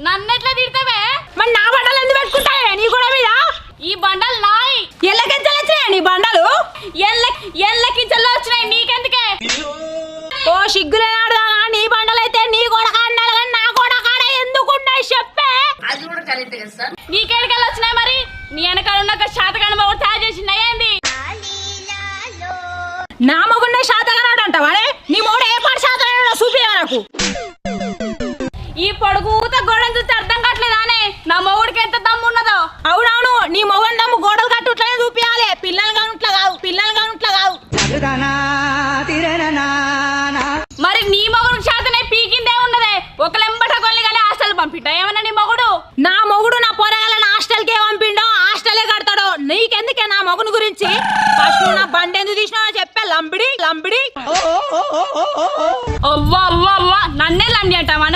నన్నెట్లా తిడతావే? మరి నా బండలు ఎందుకు పెట్టుకుంటావే నీ కూడా మీద? ఈ బండలు నాయి. ఎల్లకించలు వచ్చినాయి నీ బండలు? ఎల్లకించల్లో వచ్చినాయి, నీకెందుకే? ఓ సిగ్గులేనాడు, నీ బండలు అయితే నీ కూడా కాడాలి కానీ నా కూడా కాడ ఎందుకు ఉన్నాయి చెప్పే? నీకేడికెళ్ళి వచ్చినాయి మరి? నీ వెనకాల ఉన్న శాతకాని మొగుడు తయారు చేసింది ఏంది? నా మొగుడే శాతగానాడు అంటావాడే? నీ మొగుడు ఏ పాటు శాతగానాడో చూపియా నాకు. ఈ పొడుగుత గోడను చూస్తే అర్థం కావట్లేదానే నా మొగుడికి ఎంత దమ్ము ఉన్నదో? అవునవును, నీ మొగుడు దమ్ము గోడలు కట్టుట్లనే చూపియాలి, పిల్లలు కానుట్లా కావు, పిల్లలు కానుట్లా కావు. మరి నీ మొగుడు శాతనే పీకిందే ఉన్నదే. ఒక లెంబట కొల్లి కానీ హాస్టల్ పంపిట్టా ఏమన్నా నీ మొగుడు? నా మొగుడు నా పొరగాలని హాస్టల్కే పంపిండో హాస్టలే కడతాడో. నీకెందుకే నా మొగుడు గురించి? ఫస్ట్ నా బండి ఎందుకు తీసినావో చెప్పే లంబిడి లంబిడి. అవ్వా అవ్వా అవ్వా, నన్నే లండి అంటావా?